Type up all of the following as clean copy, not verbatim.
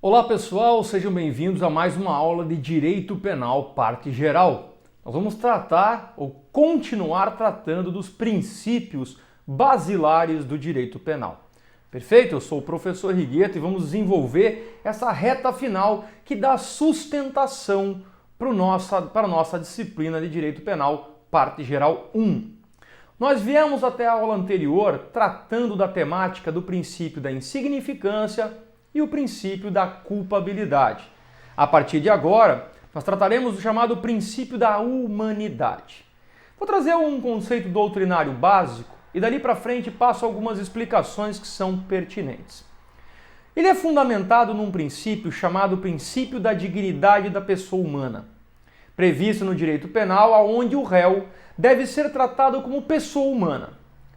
Olá pessoal, sejam bem-vindos a mais uma aula de Direito Penal, parte geral. Nós vamos tratar ou continuar tratando dos princípios basilares do direito penal. Perfeito? Eu sou o professor Rigueto e vamos desenvolver essa reta final que dá sustentação para a nossa disciplina de Direito Penal, parte geral 1. Nós viemos até a aula anterior tratando da temática do princípio da insignificância e o princípio da culpabilidade. A partir de agora, nós trataremos do chamado princípio da humanidade. Vou trazer um conceito doutrinário básico e dali para frente passo algumas explicações que são pertinentes. Ele é fundamentado num princípio chamado princípio da dignidade da pessoa humana, previsto no direito penal, onde o réu deve ser tratado como pessoa humana,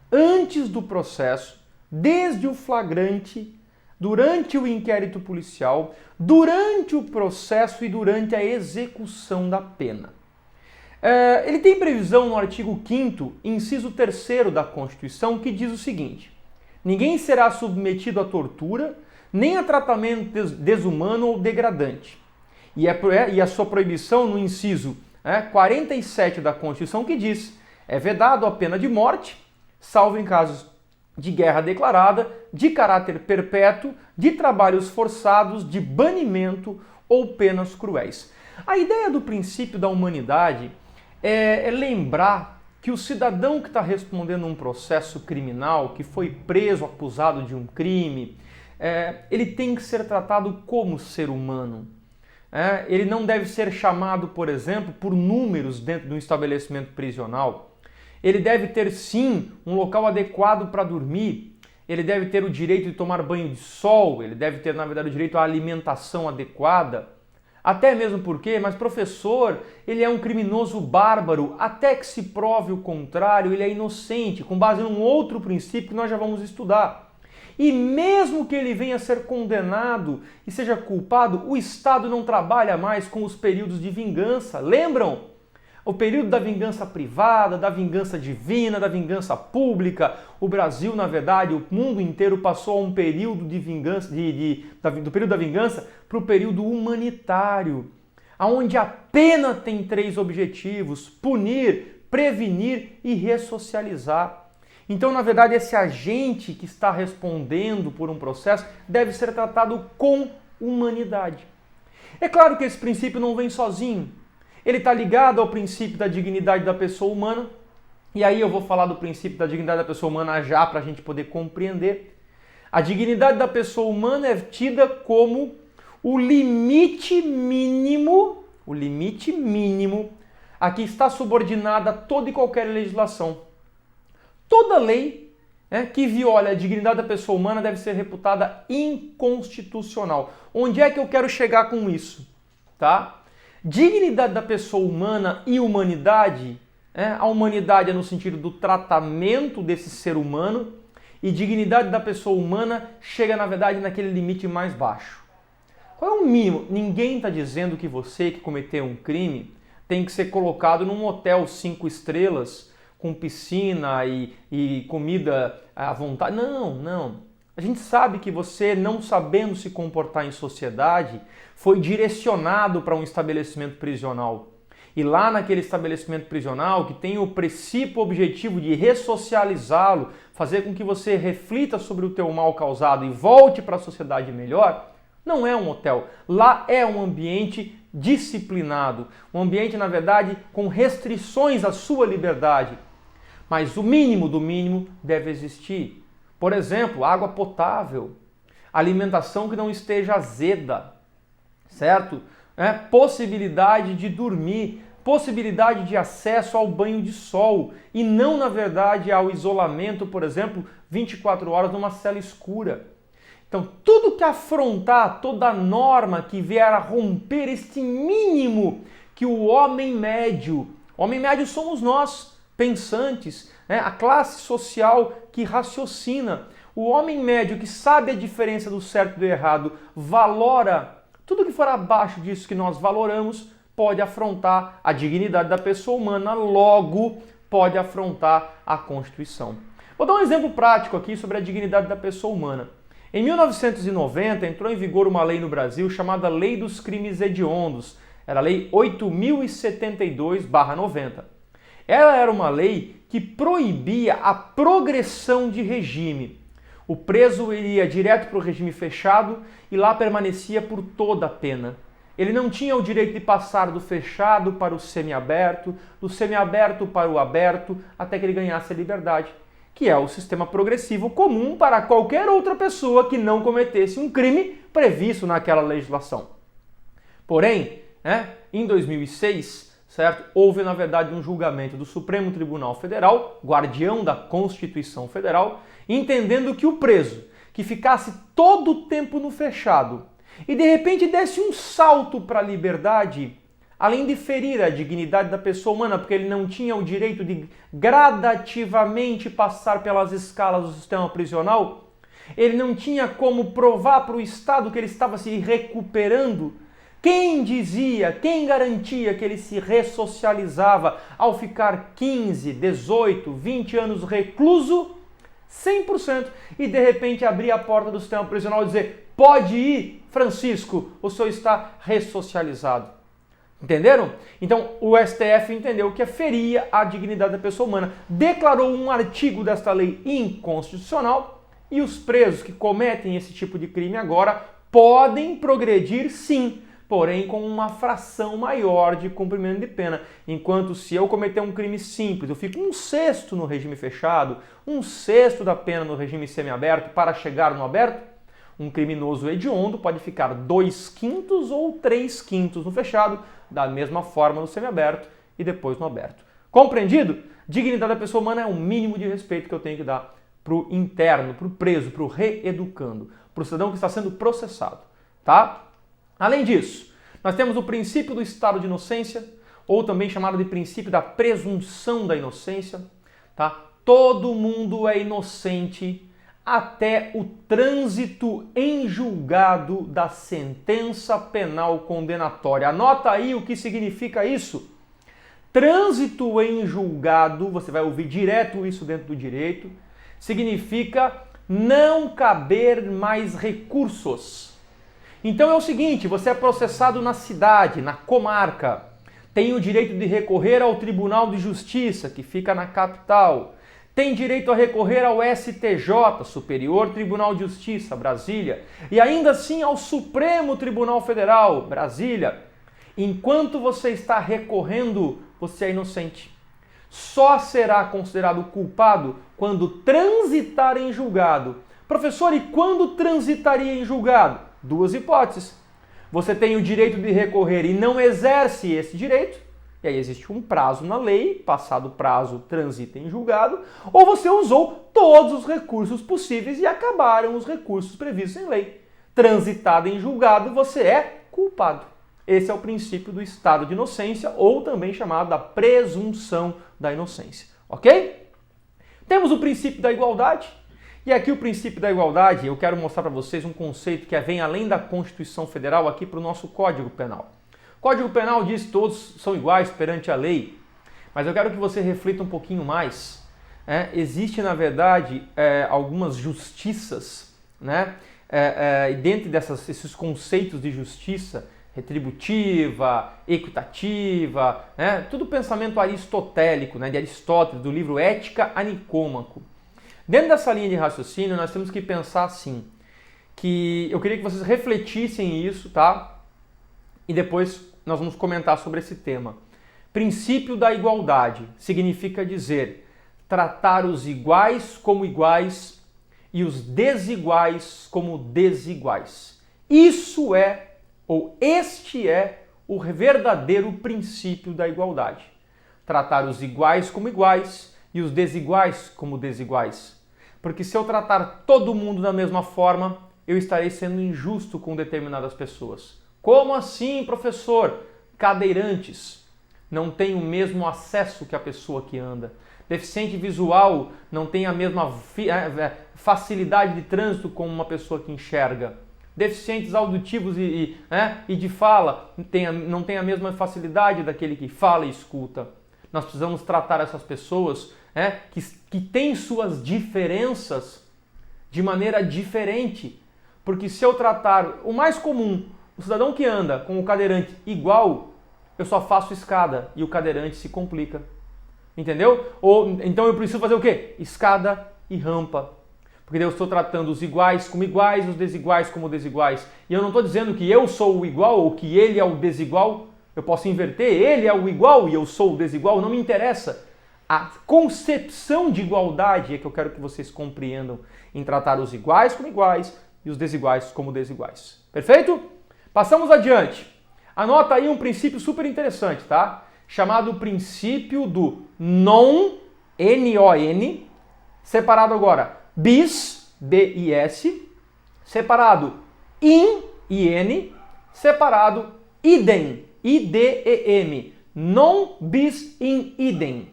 antes do processo, desde o flagrante, durante o inquérito policial, durante o processo e durante a execução da pena. Ele tem previsão no artigo 5º, inciso 3º da Constituição, que diz o seguinte: ninguém será submetido à tortura, nem a tratamento desumano ou degradante. E a sua proibição no inciso 47 da Constituição, que diz: é vedado a pena de morte, salvo em casos de guerra declarada, de caráter perpétuo, de trabalhos forçados, de banimento ou penas cruéis. A ideia do princípio da humanidade é lembrar que o cidadão que está respondendo um processo criminal, que foi preso, acusado de um crime, ele tem que ser tratado como ser humano. Ele não deve ser chamado, por exemplo, por números dentro de um estabelecimento prisional. Ele deve ter, sim, um local adequado para dormir. Ele deve ter o direito de tomar banho de sol. Ele deve ter, na verdade, o direito à alimentação adequada. Até mesmo porque, mas professor, ele é um criminoso bárbaro. Até que se prove o contrário, ele é inocente, com base num outro princípio que nós já vamos estudar. E mesmo que ele venha a ser condenado e seja culpado, o Estado não trabalha mais com os períodos de vingança. Lembram? O período da vingança privada, da vingança divina, da vingança pública. O Brasil, na verdade, o mundo inteiro passou a um período de vingança, do período da vingança para o período humanitário, onde a pena tem 3 objetivos: punir, prevenir e ressocializar. Então, na verdade, esse agente que está respondendo por um processo deve ser tratado com humanidade. É claro que esse princípio não vem sozinho. Ele está ligado ao princípio da dignidade da pessoa humana, e aí eu vou falar do princípio da dignidade da pessoa humana já para a gente poder compreender. A dignidade da pessoa humana é tida como o limite mínimo a que está subordinada toda e qualquer legislação. Toda lei que viola a dignidade da pessoa humana deve ser reputada inconstitucional. Onde é que eu quero chegar com isso? Tá? Dignidade da pessoa humana e humanidade, a humanidade é no sentido do tratamento desse ser humano, e dignidade da pessoa humana chega, na verdade, naquele limite mais baixo. Qual é o mínimo? Ninguém está dizendo que você que cometeu um crime tem que ser colocado num hotel 5 estrelas, com piscina e comida à vontade. Não. A gente sabe que você, não sabendo se comportar em sociedade, foi direcionado para um estabelecimento prisional. E lá naquele estabelecimento prisional, que tem o princípio objetivo de ressocializá-lo, fazer com que você reflita sobre o teu mal causado e volte para a sociedade melhor, não é um hotel. Lá é um ambiente disciplinado, um ambiente, na verdade, com restrições à sua liberdade. Mas o mínimo do mínimo deve existir. Por exemplo, água potável, alimentação que não esteja azeda, certo? Possibilidade de dormir, possibilidade de acesso ao banho de sol e não, na verdade, ao isolamento, por exemplo, 24 horas numa cela escura. Então, tudo que afrontar, toda norma que vier a romper este mínimo que o homem médio somos nós, pensantes, a classe social que raciocina, o homem médio que sabe a diferença do certo e do errado, valora tudo que for abaixo disso que nós valoramos, pode afrontar a dignidade da pessoa humana, logo pode afrontar a Constituição. Vou dar um exemplo prático aqui sobre a dignidade da pessoa humana. Em 1990 entrou em vigor uma lei no Brasil chamada Lei dos Crimes Hediondos, era a Lei 8.072/90. Ela era uma lei que proibia a progressão de regime. O preso iria direto para o regime fechado e lá permanecia por toda a pena. Ele não tinha o direito de passar do fechado para o semiaberto, do semiaberto para o aberto, até que ele ganhasse a liberdade, que é o sistema progressivo comum para qualquer outra pessoa que não cometesse um crime previsto naquela legislação. Porém, em 2006, certo, houve na verdade um julgamento do Supremo Tribunal Federal, guardião da Constituição Federal, entendendo que o preso que ficasse todo o tempo no fechado e de repente desse um salto para a liberdade, além de ferir a dignidade da pessoa humana, porque ele não tinha o direito de gradativamente passar pelas escalas do sistema prisional, ele não tinha como provar para o Estado que ele estava se recuperando. Quem dizia, quem garantia que ele se ressocializava ao ficar 15, 18, 20 anos recluso? 100%. E de repente abrir a porta do sistema prisional e dizer: pode ir, Francisco, o senhor está ressocializado. Entenderam? Então o STF entendeu que feria a dignidade da pessoa humana, declarou um artigo desta lei inconstitucional e os presos que cometem esse tipo de crime agora podem progredir sim, porém com uma fração maior de cumprimento de pena. Enquanto se eu cometer um crime simples, eu fico 1/6 no regime fechado, 1/6 da pena no regime semiaberto para chegar no aberto, um criminoso hediondo pode ficar 2/5 ou 3/5 no fechado, da mesma forma no semiaberto e depois no aberto. Compreendido? Dignidade da pessoa humana é o mínimo de respeito que eu tenho que dar para o interno, para o preso, para o reeducando, para o cidadão que está sendo processado, tá? Além disso, nós temos o princípio do estado de inocência, ou também chamado de princípio da presunção da inocência, tá? Todo mundo é inocente até o trânsito em julgado da sentença penal condenatória. Anota aí o que significa isso. Trânsito em julgado, você vai ouvir direto isso dentro do direito, significa não caber mais recursos. Então é o seguinte, você é processado na cidade, na comarca, tem o direito de recorrer ao Tribunal de Justiça, que fica na capital, tem direito a recorrer ao STJ, Superior Tribunal de Justiça, Brasília, e ainda assim ao Supremo Tribunal Federal, Brasília. Enquanto você está recorrendo, você é inocente. Só será considerado culpado quando transitar em julgado. Professor, e quando transitaria em julgado? Duas hipóteses. Você tem o direito de recorrer e não exerce esse direito, e aí existe um prazo na lei, passado o prazo, transita em julgado, ou você usou todos os recursos possíveis e acabaram os recursos previstos em lei. Transitado em julgado, você é culpado. Esse é o princípio do estado de inocência, ou também chamado da presunção da inocência, ok? Temos o princípio da igualdade. E aqui o princípio da igualdade, eu quero mostrar para vocês um conceito que vem além da Constituição Federal aqui para o nosso Código Penal. O Código Penal diz que todos são iguais perante a lei, mas eu quero que você reflita um pouquinho mais. Existe, na verdade, algumas justiças, e dentro desses conceitos de justiça, retributiva, equitativa, tudo pensamento aristotélico, de Aristóteles, do livro Ética a Nicômaco. Dentro dessa linha de raciocínio, nós temos que pensar assim, que eu queria que vocês refletissem isso, tá? E depois nós vamos comentar sobre esse tema. Princípio da igualdade significa dizer tratar os iguais como iguais e os desiguais como desiguais. Isso é, ou este é, o verdadeiro princípio da igualdade. Tratar os iguais como iguais e os desiguais como desiguais. Porque se eu tratar todo mundo da mesma forma, eu estarei sendo injusto com determinadas pessoas. Como assim, professor? Cadeirantes não têm o mesmo acesso que a pessoa que anda. Deficiente visual não tem a mesma facilidade de trânsito como uma pessoa que enxerga. Deficientes auditivos e de fala não tem a mesma facilidade daquele que fala e escuta. Nós precisamos tratar essas pessoas que têm suas diferenças de maneira diferente, Porque se eu tratar o mais comum, o cidadão que anda com o cadeirante igual, eu só faço escada e o cadeirante se complica. Entendeu? Ou então eu preciso fazer o quê? Escada e rampa. Porque eu estou tratando os iguais como iguais, os desiguais como desiguais. E eu não estou dizendo que eu sou o igual ou que ele é o desigual. Eu posso inverter, ele é o igual e eu sou o desigual, não me interessa. A concepção de igualdade é que eu quero que vocês compreendam em tratar os iguais como iguais e os desiguais como desiguais. Perfeito? Passamos adiante. Anota aí um princípio super interessante, tá? Chamado princípio do non, N-O-N, separado agora bis, B-I-S, separado in, I-N, separado idem, I-D-E-M, non bis in idem.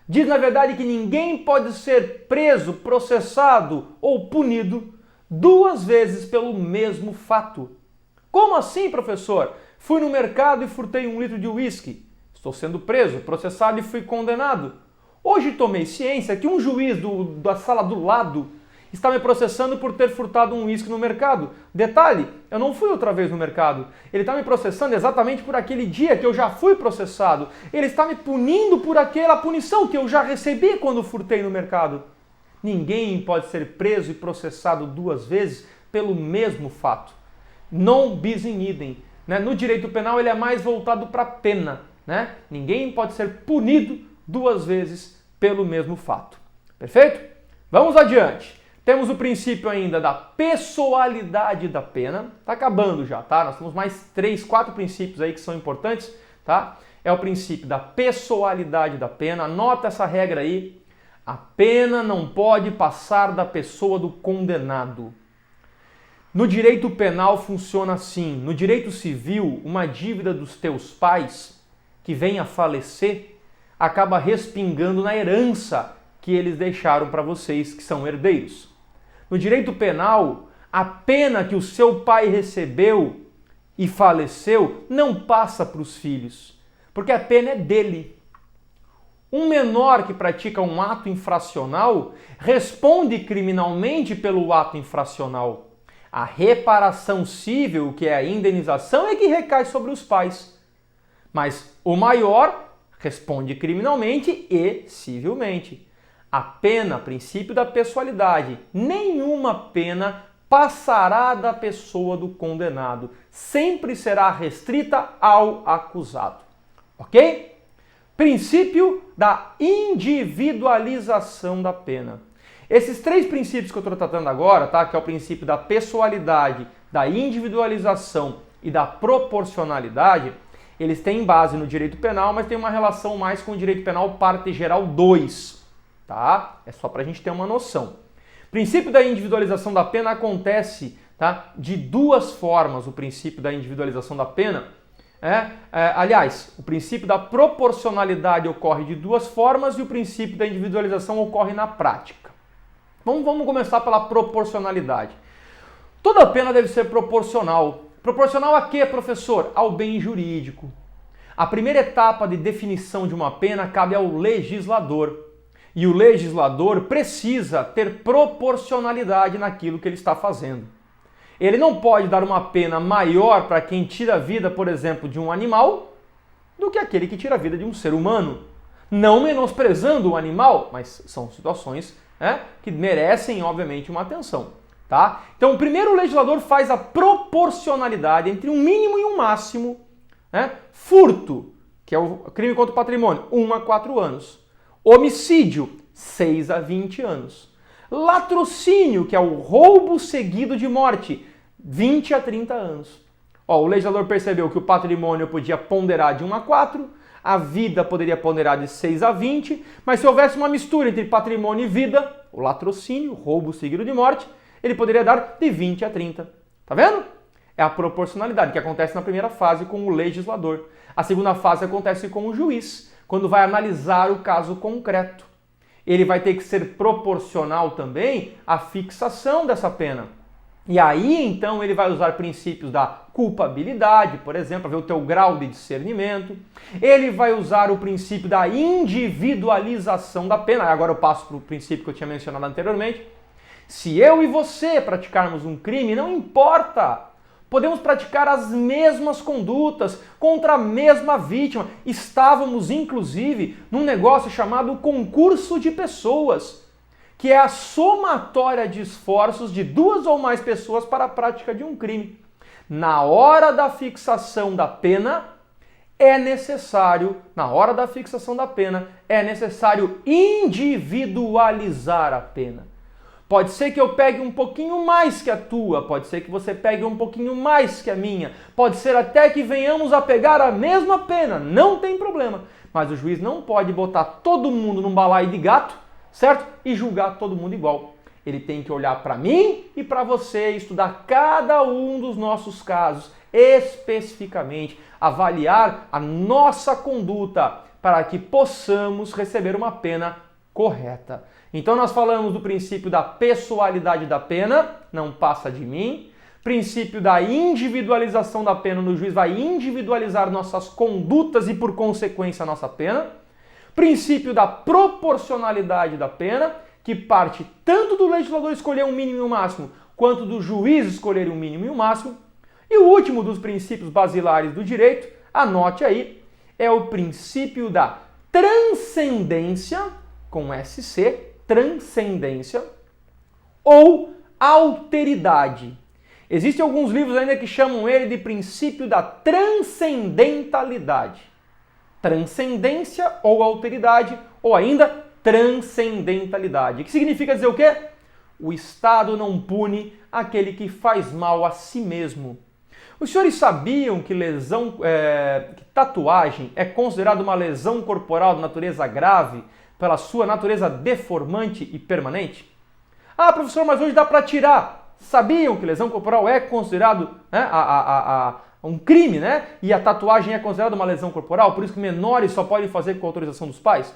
Diz na verdade que ninguém pode ser preso, processado ou punido duas vezes pelo mesmo fato. Como assim, professor? Fui no mercado e furtei 1 litro de uísque. Estou sendo preso, processado e fui condenado. Hoje tomei ciência que um juiz da sala do lado está me processando por ter furtado um uísque no mercado. Detalhe, eu não fui outra vez no mercado. Ele está me processando exatamente por aquele dia que eu já fui processado. Ele está me punindo por aquela punição que eu já recebi quando furtei no mercado. Ninguém pode ser preso e processado duas vezes pelo mesmo fato. Non bis in idem. Né? No direito penal ele é mais voltado para a pena. Né? Ninguém pode ser punido duas vezes pelo mesmo fato. Perfeito? Vamos adiante. Temos o princípio ainda da pessoalidade da pena. Está acabando já, tá? Nós temos mais 3, 4 princípios aí que são importantes, tá? É o princípio da pessoalidade da pena. Anota essa regra aí. A pena não pode passar da pessoa do condenado. No direito penal funciona assim. No direito civil, uma dívida dos teus pais que vem a falecer acaba respingando na herança que eles deixaram para vocês, que são herdeiros. No direito penal, a pena que o seu pai recebeu e faleceu não passa para os filhos, porque a pena é dele. Um menor que pratica um ato infracional responde criminalmente pelo ato infracional. A reparação civil, que é a indenização, é que recai sobre os pais. Mas o maior responde criminalmente e civilmente. A pena, princípio da pessoalidade, nenhuma pena passará da pessoa do condenado. Sempre será restrita ao acusado. Ok? Princípio da individualização da pena. Esses 3 princípios que eu estou tratando agora, tá? Que é o princípio da pessoalidade, da individualização e da proporcionalidade, eles têm base no direito penal, mas tem uma relação mais com o direito penal parte geral 2. Tá? É só para a gente ter uma noção. O princípio da individualização da pena acontece, tá, de 2 formas. O princípio da individualização da pena aliás, o princípio da proporcionalidade ocorre de 2 formas e o princípio da individualização ocorre na prática. Vamos começar pela proporcionalidade. Toda pena deve ser proporcional. Proporcional a quê, professor? Ao bem jurídico. A primeira etapa de definição de uma pena cabe ao legislador. E o legislador precisa ter proporcionalidade naquilo que ele está fazendo. Ele não pode dar uma pena maior para quem tira a vida, por exemplo, de um animal, do que aquele que tira a vida de um ser humano. Não menosprezando o animal, mas são situações que merecem, obviamente, uma atenção. Tá? Então, primeiro o legislador faz a proporcionalidade entre um mínimo e um máximo. Furto, que é o crime contra o patrimônio, 1 a 4 anos. Homicídio, 6 a 20 anos. Latrocínio, que é o roubo seguido de morte, 20 a 30 anos. O legislador percebeu que o patrimônio podia ponderar de 1 a 4, a vida poderia ponderar de 6 a 20, mas se houvesse uma mistura entre patrimônio e vida, o latrocínio, roubo seguido de morte, ele poderia dar de 20 a 30. Tá vendo? É a proporcionalidade que acontece na primeira fase com o legislador. A segunda fase acontece com o juiz, quando vai analisar o caso concreto. Ele vai ter que ser proporcional também à fixação dessa pena. E aí, então, ele vai usar princípios da culpabilidade, por exemplo, para ver o teu grau de discernimento. Ele vai usar o princípio da individualização da pena. Agora eu passo para o princípio que eu tinha mencionado anteriormente. Se eu e você praticarmos um crime, não importa. Podemos praticar as mesmas condutas contra a mesma vítima. Estávamos, inclusive, num negócio chamado concurso de pessoas, que é a somatória de esforços de duas ou mais pessoas para a prática de um crime. Na hora da fixação da pena, é necessário individualizar a pena. Pode ser que eu pegue um pouquinho mais que a tua, pode ser que você pegue um pouquinho mais que a minha, pode ser até que venhamos a pegar a mesma pena, não tem problema. Mas o juiz não pode botar todo mundo num balaio de gato, certo? E julgar todo mundo igual. Ele tem que olhar para mim e para você, estudar cada um dos nossos casos especificamente, avaliar a nossa conduta para que possamos receber uma pena correta. Então nós falamos do princípio da pessoalidade da pena, não passa de mim. Princípio da individualização da pena, o juiz vai individualizar nossas condutas e por consequência a nossa pena. Princípio da proporcionalidade da pena, que parte tanto do legislador escolher um mínimo e um máximo, quanto do juiz escolher um mínimo e um máximo. E o último dos princípios basilares do direito, anote aí, é o princípio da transcendência, com SC, transcendência, ou alteridade. Existem alguns livros ainda que chamam ele de princípio da transcendentalidade. Transcendência ou alteridade, ou ainda transcendentalidade. Que significa dizer o quê? O Estado não pune aquele que faz mal a si mesmo. Os senhores sabiam que que tatuagem é considerada uma lesão corporal de natureza grave pela sua natureza deformante e permanente? Ah, professor, mas hoje dá para tirar. Sabiam que lesão corporal é considerado um crime, né? E a tatuagem é considerada uma lesão corporal, por isso que menores só podem fazer com autorização dos pais?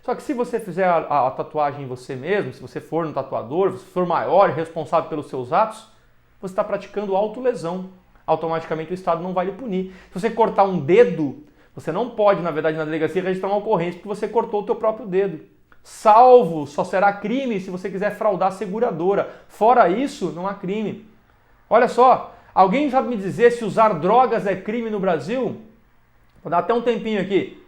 Só que se você fizer a tatuagem em você mesmo, se você for no tatuador, se você for maior e responsável pelos seus atos, você está praticando autolesão. Automaticamente o Estado não vai lhe punir. Se você cortar um dedo, você não pode, na verdade, na delegacia registrar uma ocorrência porque você cortou o teu próprio dedo. Salvo, só será crime se você quiser fraudar a seguradora. Fora isso, não há crime. Olha só, alguém sabe me dizer se usar drogas é crime no Brasil? Vou dar até um tempinho aqui.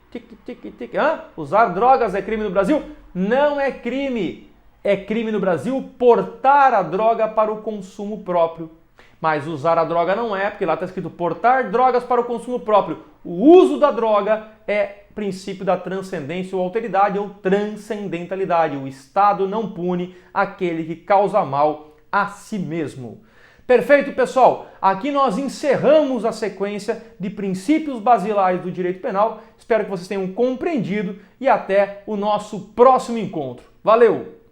Usar drogas é crime no Brasil? Não é crime. É crime no Brasil portar a droga para o consumo próprio. Mas usar a droga não é, porque lá está escrito portar drogas para o consumo próprio. O uso da droga é princípio da transcendência ou alteridade ou transcendentalidade. O Estado não pune aquele que causa mal a si mesmo. Perfeito, pessoal? Aqui nós encerramos a sequência de princípios basilares do direito penal. Espero que vocês tenham compreendido e até o nosso próximo encontro. Valeu!